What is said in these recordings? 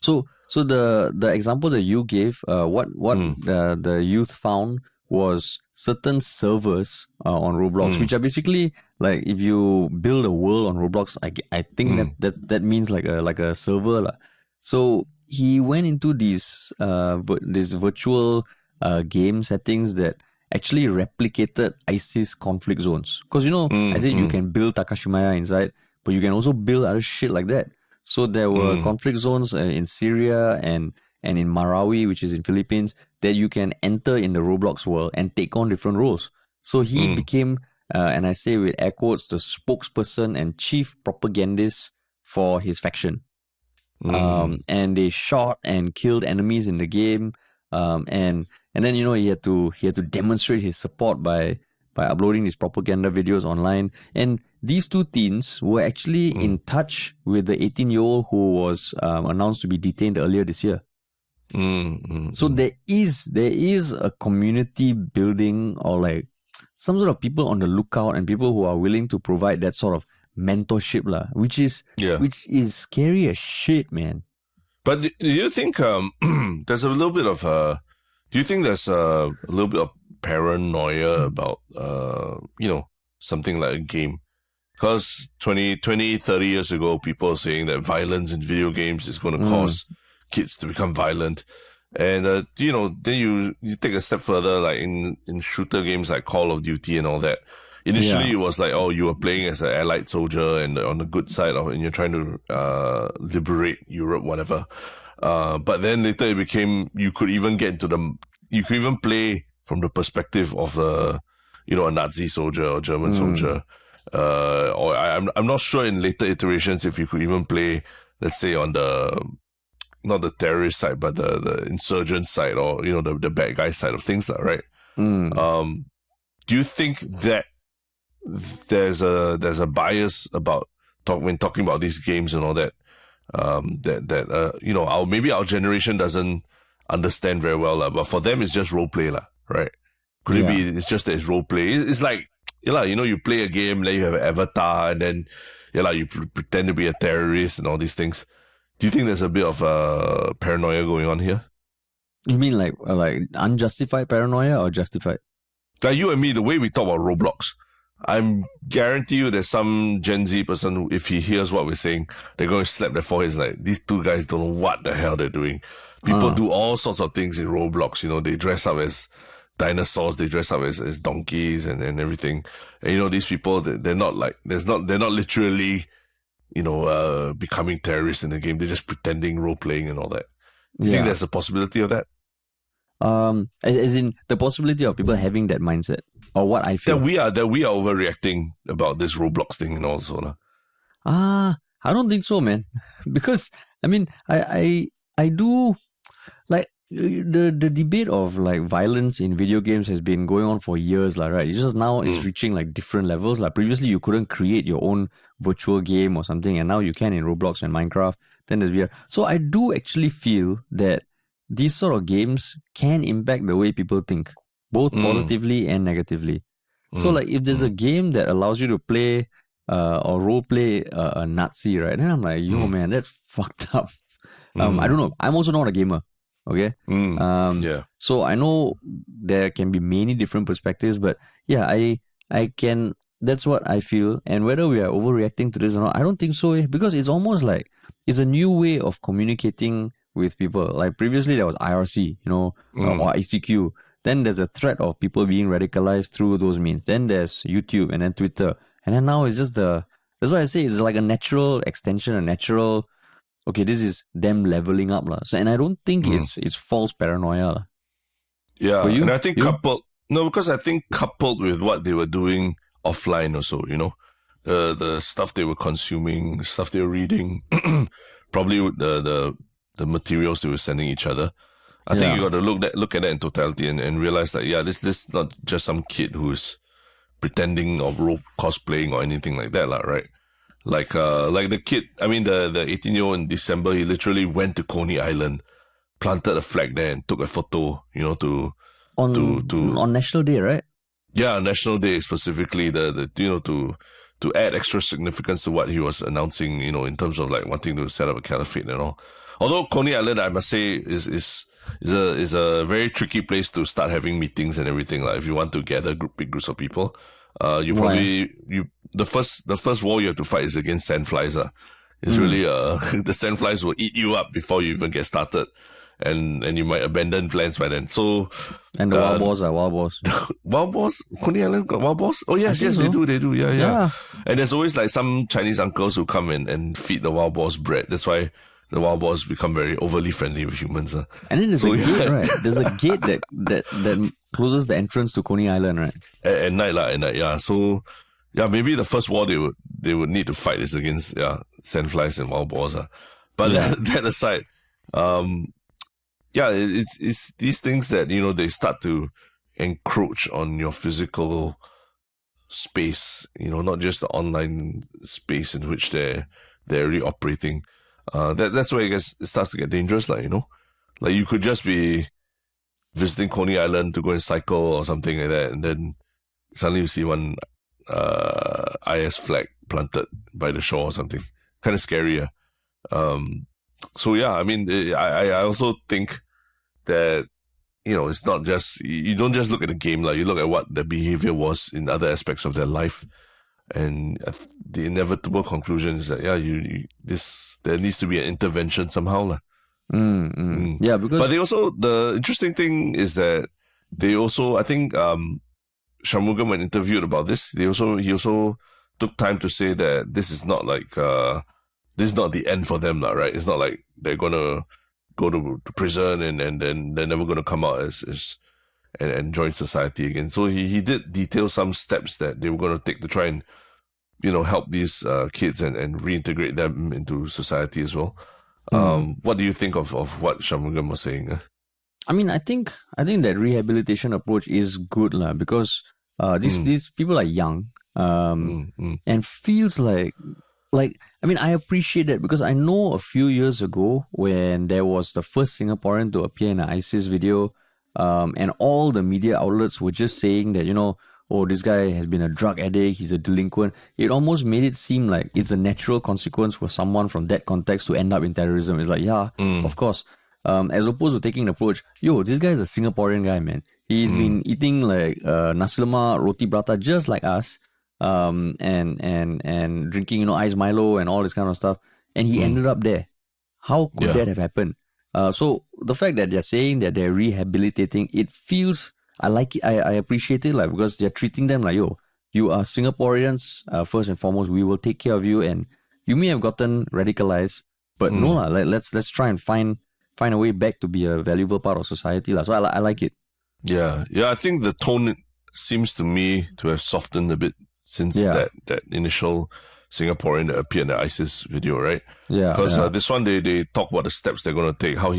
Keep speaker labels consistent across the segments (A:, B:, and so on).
A: So the example that you gave, what the youth found was certain servers on Roblox, which are basically like if you build a world on Roblox, I think that means like a server lah. So he went into these this virtual game settings that actually replicated ISIS conflict zones. Because I said you can build Takashimaya inside, but you can also build other shit like that. So there were conflict zones in Syria and in Marawi, which is in Philippines, that you can enter in the Roblox world and take on different roles. So he became, and I say with air quotes, the spokesperson and chief propagandist for his faction. And they shot and killed enemies in the game. And then he had to demonstrate his support by uploading these propaganda videos online. And these two teens were actually in touch with the 18-year-old who was announced to be detained earlier this year. So there is a community building, or like some sort of people on the lookout and people who are willing to provide that sort of mentorship lah, which is scary as shit, man.
B: But do you think there's a little bit of do you think there's a little bit of paranoia about something like a game? Because 20, 30 years ago, people were saying that violence in video games is going to cause kids to become violent. And, then you take a step further, like in shooter games like Call of Duty and all that. Initially, it was like, you were playing as an allied soldier and on the good side of it, and you're trying to liberate Europe, whatever. But then later it became, you could even play from the perspective of a Nazi soldier or German soldier. Or I'm not sure in later iterations if you could even play, let's say, on not the terrorist side, but the insurgent side, or the bad guy side of things, right? Do you think that there's a bias about when talking about these games and all that, maybe our generation doesn't understand very well, but for them it's just role play, right? Could it be it's just that it's role play? It's like, you play a game, then you have an avatar, and then you pretend to be a terrorist and all these things. Do you think there's a bit of paranoia going on here?
A: You mean like unjustified paranoia or justified?
B: Like you and me, the way we talk about Roblox, I'm guarantee you there's some Gen Z person, if he hears what we're saying, they're going to slap their foreheads like, these two guys don't know what the hell they're doing. People do all sorts of things in Roblox. They dress up as dinosaurs, they dress up as donkeys and everything. And these people, they're not literally, becoming terrorists in the game. They're just pretending, role playing and all that. You think there's a possibility of that?
A: As in the possibility of people having that mindset, or what I feel
B: that we are overreacting about this Roblox thing and also.
A: I don't think so, man. Because I mean, I do like the debate of like violence in video games has been going on for years, right? It's just now it's reaching like different levels. Like previously, you couldn't create your own virtual game or something, and now you can in Roblox and Minecraft. Then there's VR. So I do actually feel that these sort of games can impact the way people think, both positively and negatively. So like if there's a game that allows you to play or role play a Nazi, right? Then I'm like, man, that's fucked up. I don't know. I'm also not a gamer. Okay. So I know there can be many different perspectives, but yeah, I can. That's what I feel. And whether we are overreacting to this or not, I don't think so. Because it's almost like it's a new way of communicating with people. Like previously there was IRC, or ICQ. Then there's a threat of people being radicalized through those means. Then there's YouTube and then Twitter. And then now it's just that's why I say it's like a natural extension, okay, this is them leveling up. So, and I don't think it's false paranoia.
B: Yeah, and I think coupled with what they were doing offline also, the stuff they were consuming, stuff they were reading, probably the materials they were sending each other. I think you got to look at that in totality and realize that this is not just some kid who's pretending or cosplaying or anything like that, right? Like the kid, I mean the 18-year-old in December, he literally went to Coney Island, planted a flag there and took a photo,
A: on National Day, right?
B: Yeah, National Day specifically, to add extra significance to what he was announcing, in terms of like wanting to set up a caliphate and all. Although Coney Island, I must say, is a very tricky place to start having meetings and everything. Like if you want to gather big groups of people, you probably the first war you have to fight is against sandflies. It's really the sandflies will eat you up before you even get started. And you might abandon plans by then. So
A: and the wild boars are wild boars.
B: Wild boars? Coney Island got wild boars? Oh yes,
A: so.
B: they do. Yeah. And there's always like some Chinese uncles who come and feed the wild boars bread. That's why the wild boars become very overly friendly with humans.
A: And then there's a gate, right? There's a gate that closes the entrance to Coney Island, right?
B: At night, yeah. So yeah, maybe the first war they would need to fight is against sandflies and wild boars. But that aside, it's these things that, they start to encroach on your physical space, not just the online space in which they're really operating. That's where I guess it starts to get dangerous, like you could just be visiting Coney Island to go and cycle or something like that, and then suddenly you see one IS flag planted by the shore or something. Kind of scary. So yeah, I mean, I also think that, it's not just, you don't just look at the game, like you look at what the behavior was in other aspects of their life. And the inevitable conclusion is that, there needs to be an intervention somehow.
A: Yeah, because...
B: But the interesting thing is that they also, I think, Shanmugam, when interviewed about this, he also took time to say that this is not like, this is not the end for them, right? It's not like they're gonna go to prison and then they're never gonna come out and join society again. So he did detail some steps that they were gonna take to try and help these kids and reintegrate them into society as well. What do you think of what Shanmugam was saying?
A: I mean, I think that rehabilitation approach is good, because these people are young, and feels like I mean, I appreciate that, because I know a few years ago when there was the first Singaporean to appear in an ISIS video, and all the media outlets were just saying that, oh, this guy has been a drug addict, he's a delinquent. It almost made it seem like it's a natural consequence for someone from that context to end up in terrorism. It's like, of course. As opposed to taking the approach, this guy is a Singaporean guy, man. He's been eating like nasi lemak, roti prata, just like us. And drinking, ice Milo and all this kind of stuff. And he ended up there. How could that have happened? So the fact that they're saying that they're rehabilitating, it feels, I like it, I appreciate it, because they're treating them like, you are Singaporeans, first and foremost, we will take care of you, and you may have gotten radicalized, but let's try and find a way back to be a valuable part of society. So I like it.
B: Yeah, I think the tone seems to me to have softened a bit since that initial Singaporean that appeared in the ISIS video, right?
A: Yeah.
B: Because this one, they talk about the steps they're going to take, how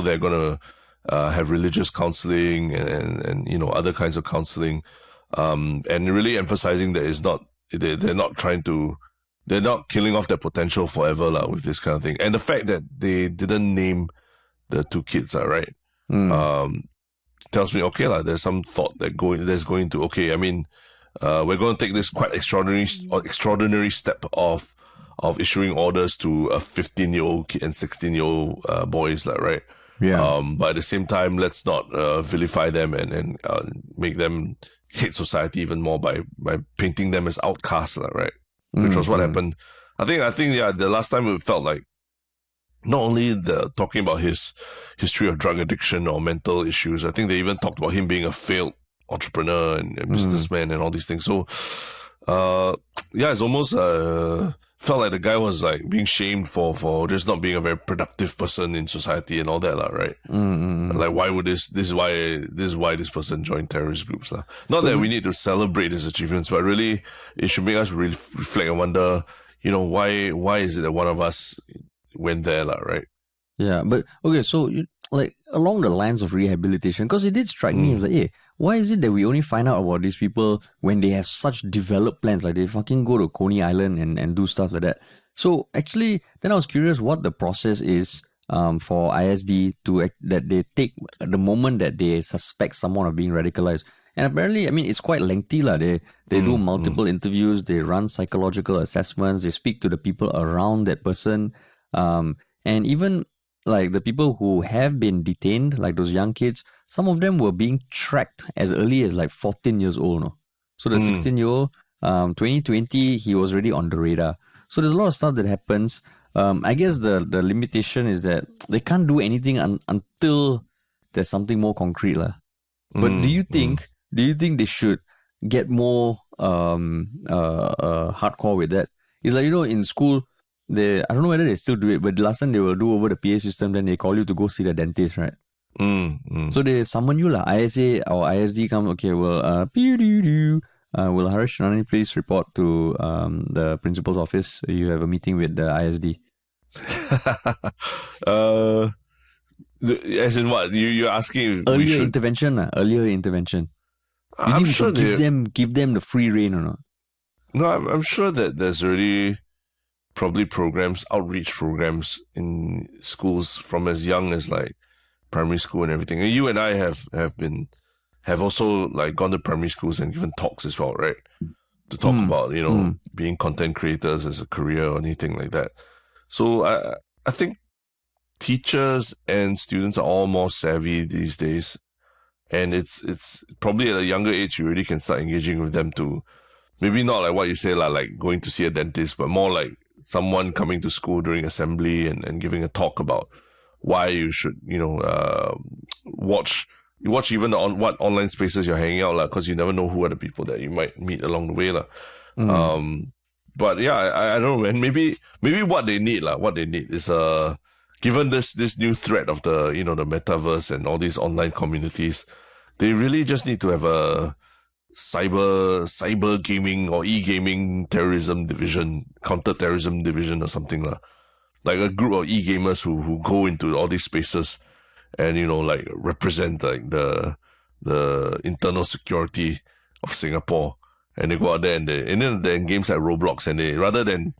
B: they're going to have religious counseling and other kinds of counseling, and really emphasizing that they're not killing off their potential forever with this kind of thing. And the fact that they didn't name the two kids, right? Tells me, okay, there's some thought there's going to, okay, I mean, we're going to take this quite extraordinary step of issuing orders to a 15-year-old and 16-year-old boys, right?
A: Yeah.
B: But at the same time, let's not vilify them and make them hate society even more by painting them as outcasts, right? Which was what happened. I think the last time it felt like not only talking about his history of drug addiction or mental issues, I think they even talked about him being a failed entrepreneur and businessman and all these things. So, it's almost felt like the guy was like being shamed for just not being a very productive person in society and all that, right? Like, why would this is why this person joined terrorist groups, Not that we need to celebrate his achievements, but really it should make us really reflect and wonder, why is it that one of us went there, right?
A: Yeah, but okay, so along the lines of rehabilitation, because it did strike me as like, hey, why is it that we only find out about these people when they have such developed plans? Like they fucking go to Coney Island and do stuff like that. So actually, then I was curious what the process is for ISD that they take the moment that they suspect someone of being radicalized. And apparently, I mean, it's quite lengthy. They do multiple interviews, they run psychological assessments, they speak to the people around that person. And even like the people who have been detained, like those young kids, some of them were being tracked as early as like 14 years old. No? So the 16-year-old, 2020, he was already on the radar. So there's a lot of stuff that happens. I guess the limitation is that they can't do anything until there's something more concrete. But do you think they should get more hardcore with that? It's like, in school, I don't know whether they still do it, but last time they will do over the PA system, then they call you to go see the dentist, right? So they summon you ISA or ISD come, okay, well, will Harish Nani please report to the principal's office? You have a meeting with the ISD.
B: As in what? You're asking if
A: earlier intervention. You think sure we should give them the free rein or not?
B: No, I'm sure that there's already probably outreach programs in schools from as young as like primary school and everything. And you and I have also like gone to primary schools and given talks as well, right? To talk about, being content creators as a career or anything like that. So I think teachers and students are all more savvy these days. And it's probably at a younger age, you really can start engaging with them to maybe not like what you say, like going to see a dentist, but more like someone coming to school during assembly and giving a talk about why you should, watch even on what online spaces you're hanging out, because you never know who are the people that you might meet along the way. But yeah, I don't know, man. Maybe what they need is given this new threat of the the metaverse and all these online communities, they really just need to have a cyber gaming or e-gaming terrorism division, counter-terrorism division or something like a group of e-gamers who go into all these spaces and like represent like the internal security of Singapore, and they go out there and then in games like Roblox, and they rather than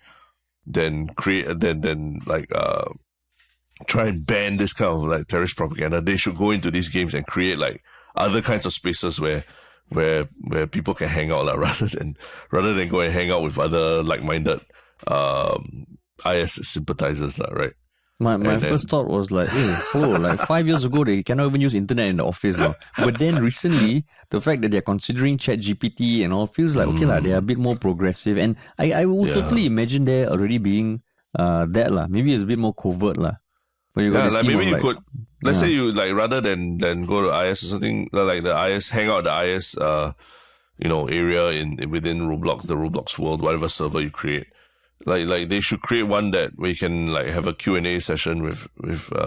B: try and ban this kind of like terrorist propaganda, they should go into these games and create like other kinds of spaces where people can hang out rather than go and hang out with other like-minded IS sympathizers right?
A: My first thought was like, like 5 years ago they cannot even use internet in the office now. But then recently, the fact that they're considering ChatGPT and all feels like they're a bit more progressive, and I would totally imagine they're already being that maybe it's a bit more covert But you got
B: maybe you could, let's say you like rather than go to IS or something, like the IS, hang out the IS area within Roblox, the Roblox world, whatever server you create. Like they should create one where you can like have a Q&A session with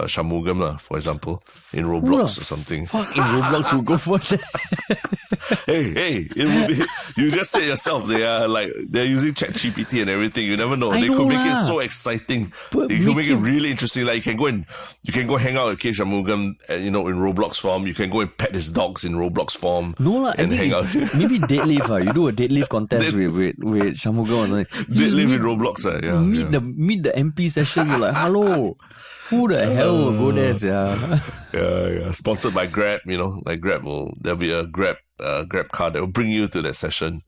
B: Shanmugam for example, in Roblox or something.
A: Fuck, in Roblox will go for that.
B: Hey, it will be. You just said yourself, they're using ChatGPT and everything. You never know. They could make it so exciting. They could make it really interesting. Like you can go hang out with K. Shanmugam, in Roblox form. You can go and pet his dogs in Roblox form.
A: No I think hang out. Maybe deadlift. You do a deadlift contest with Shanmugam or something.
B: Deadlift in Roblox.
A: Meet the MP session. You're like, hello. Who the hell will go there?
B: Yeah. Sponsored by Grab, like there'll be a Grab card that will bring you to that session.